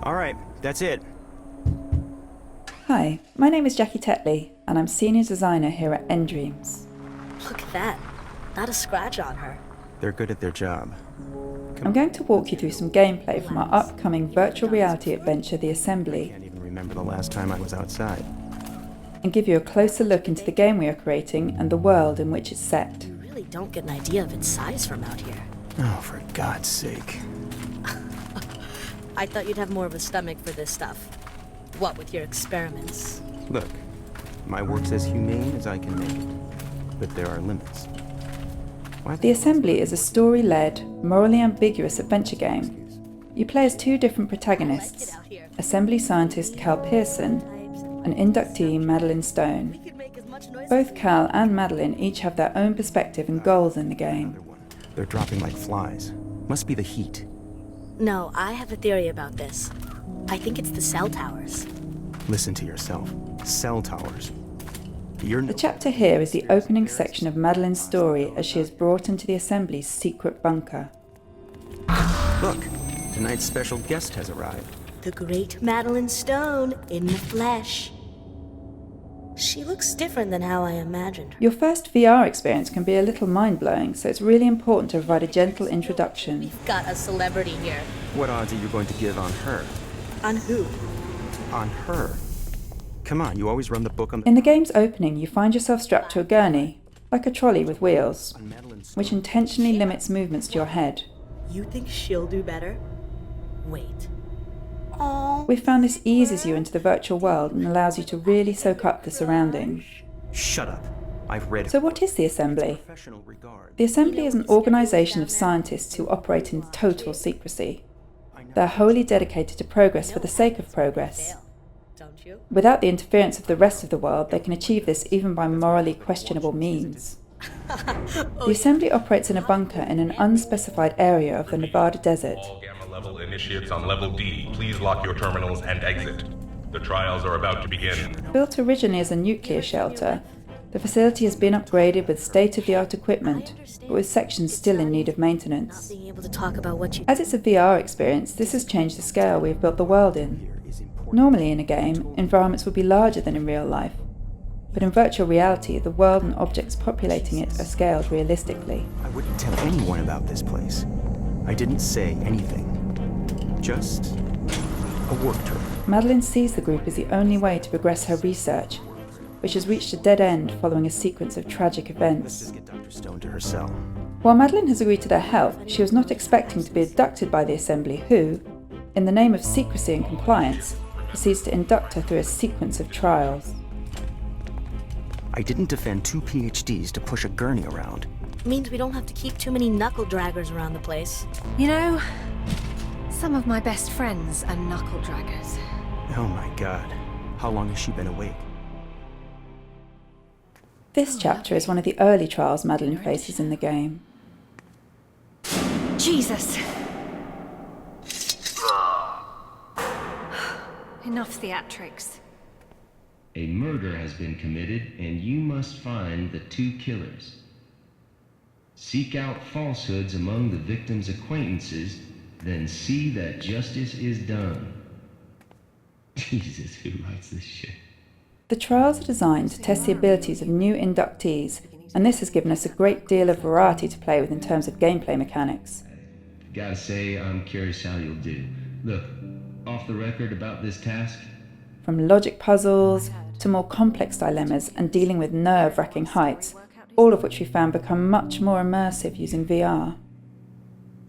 All right, that's it. Hi, my name is Jackie Tetley, and I'm Senior Designer here at nDreams. Look at that. Not a scratch on her. They're good at their job. I'm going to walk you through some gameplay from our upcoming virtual reality adventure, The I Assembly, can't even remember the last time I was outside. and give you a closer look into the game we are creating and the world in which it's set. You really don't get an idea of its size from out here. Oh, for God's sake. I thought you'd have more of a stomach for this stuff. What with your experiments? Look, my work's as humane as I can make it. But there are limits. Why The Assembly is a story-led, morally ambiguous adventure game. You play as two different protagonists, Assembly scientist Cal Pearson and inductee Madeline Stone. Both Cal and Madeline each have their own perspective and goals in the game. They're dropping like flies. Must be the heat. No, I have a theory about this. I think it's the cell towers. Listen to yourself. Cell towers. You're The chapter here is the opening section of Madeline's story as she is brought into the Assembly's secret bunker. Look, tonight's special guest has arrived. The great Madeline Stone in the flesh. She looks different than how I imagined her. Your first VR experience can be a little mind-blowing, so it's really important to provide a gentle introduction. We've got a celebrity here. What odds are you going to give on her? On who? On her? Come on, you always run the book on In the game's opening, you find yourself strapped to a gurney, like a trolley with wheels, on Madeline's which intentionally limits movements to your head. You think she'll do better? Wait. Oh. We found this eases you into the virtual world and allows you to really soak up the surroundings. Shut up. I've read So what is the Assembly? professional regard. The Assembly is an organisation of scientists who operate in total secrecy. They're wholly dedicated to progress for the sake of progress. Don't you? Without the interference of the rest of the world, they can achieve this even by morally questionable means. The Assembly operates in a bunker in an unspecified area of the Nevada desert. All Gamma level initiates on level D, please lock your terminals and exit. The trials are about to begin. Built originally as a nuclear shelter, the facility has been upgraded with state-of-the-art equipment, but with sections still in need of maintenance. Being able to talk about what you... As it's a VR experience, this has changed the scale we've built the world in. Normally in a game, environments would be larger than in real life, but in virtual reality, the world and objects populating it are scaled realistically. I wouldn't tell anyone about this place. I didn't say anything. Just a work term. Madeline sees the group as the only way to progress her research, which has reached a dead end following a sequence of tragic Let's events. just get Dr. Stone to her cell. While Madeline has agreed to their help, she was not expecting to be abducted by the Assembly who, in the name of secrecy and compliance, proceeds to induct her through a sequence of trials. I didn't defend 2 PhDs to push a gurney around. Means we don't have to keep too many knuckle draggers around the place. You know, some of my best friends are knuckle draggers. Oh my God. How long has she been awake? This chapter is one of the early trials Madeline faces in the game. Jesus! Enough theatrics. A murder has been committed, and you must find the 2 killers. Seek out falsehoods among the victim's acquaintances, then see that justice is done. Jesus, who writes this shit? The trials are designed to test the abilities of new inductees, and this has given us a great deal of variety to play with in terms of gameplay mechanics. Gotta say, I'm curious how you'll do. Look, off the record about this task, From logic puzzles to more complex dilemmas and dealing with nerve-wracking heights, all of which we found become much more immersive using VR.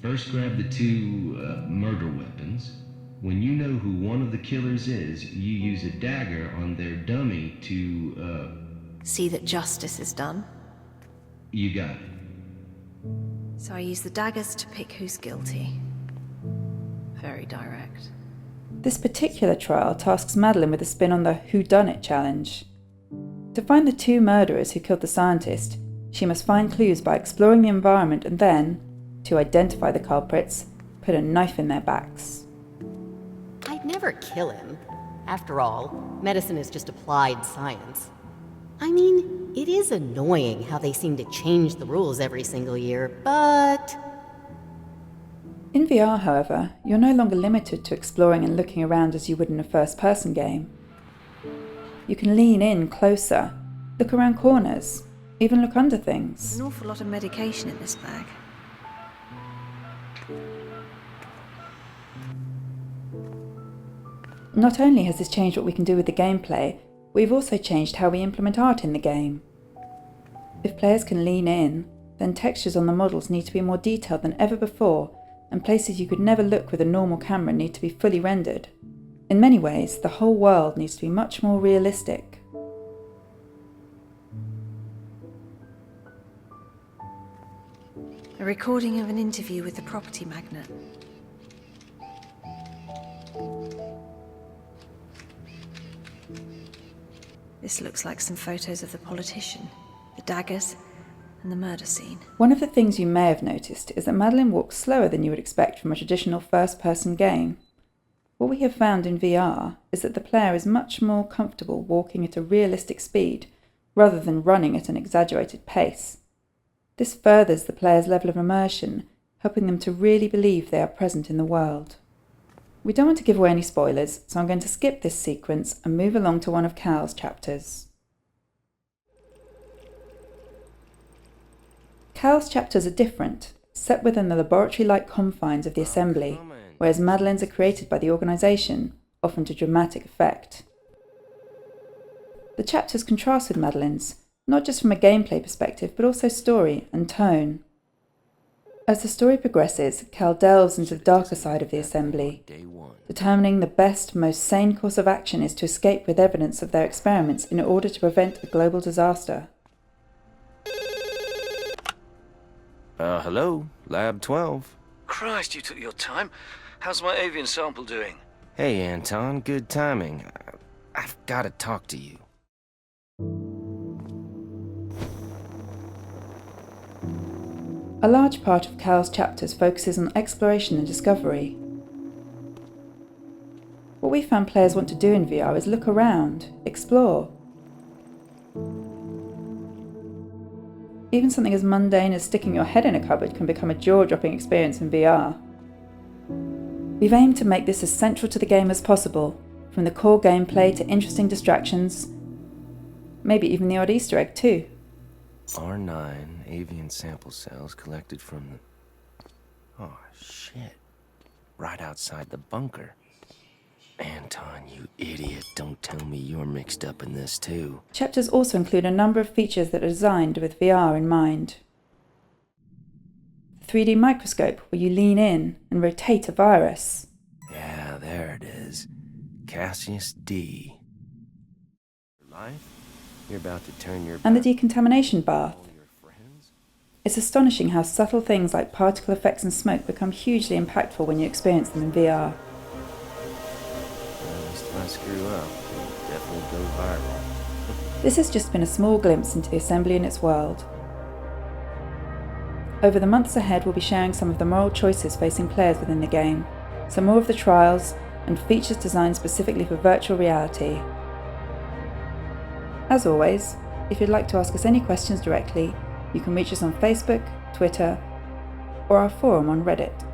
first grab the 2 murder weapons. When you know who one of the killers is, you use a dagger on their dummy to, See that justice is done. you got it. So I use the daggers to pick who's guilty. Very direct. This particular trial tasks Madeline with a spin on the whodunit challenge. To find the 2 murderers who killed the scientist, she must find clues by exploring the environment and then, to identify the culprits, put a knife in their backs. I'd never kill him. After all, medicine is just applied science. I mean, it is annoying how they seem to change the rules every single year, but... In VR, however, you're no longer limited to exploring and looking around as you would in a first-person game. You can lean in closer, look around corners, even look under things. An awful lot of medication in this bag. Not only has this changed what we can do with the gameplay, we've also changed how we implement art in the game. If players can lean in, then textures on the models need to be more detailed than ever before, and places you could never look with a normal camera need to be fully rendered. In many ways, the whole world needs to be much more realistic. A recording of an interview with the property magnate. This looks like some photos of the politician, the daggers, and the murder scene. One of the things you may have noticed is that Madeline walks slower than you would expect from a traditional first-person game. What we have found in VR is that the player is much more comfortable walking at a realistic speed rather than running at an exaggerated pace. This furthers the player's level of immersion, helping them to really believe they are present in the world. We don't want to give away any spoilers, so I'm going to skip this sequence and move along to one of Cal's chapters. Cal's chapters are different, set within the laboratory-like confines of the assembly, whereas Madeline's are created by the organisation, often to dramatic effect. The chapters contrast with Madeline's, not just from a gameplay perspective, but also story and tone. As the story progresses, Cal delves into the darker side of the assembly, determining the best, most sane course of action is to escape with evidence of their experiments in order to prevent a global disaster. Hello, Lab 12. Christ, you took your time. How's my avian sample doing? Hey, Anton, good timing. I've got to talk to you. A large part of Cal's chapters focuses on exploration and discovery. What we found players want to do in VR is look around, explore. Even something as mundane as sticking your head in a cupboard can become a jaw-dropping experience in VR. We've aimed to make this as central to the game as possible, from the core gameplay to interesting distractions, maybe even the odd Easter egg too. R9 avian sample cells collected from the... Oh, shit. Right outside the bunker. Anton, you idiot, don't tell me you're mixed up in this too. Chapters also include a number of features that are designed with VR in mind. The 3D microscope, where you lean in and rotate a virus. Yeah, there it is. Cassius D. Life? You're about to turn your... And the decontamination bath. It's astonishing how subtle things like particle effects and smoke become hugely impactful when you experience them in VR. If I screw up, it'll definitely go viral. This has just been a small glimpse into the assembly and its world. Over the months ahead, we'll be sharing some of the moral choices facing players within the game, some more of the trials, and features designed specifically for virtual reality. As always, if you'd like to ask us any questions directly, you can reach us on Facebook, Twitter, or our forum on Reddit.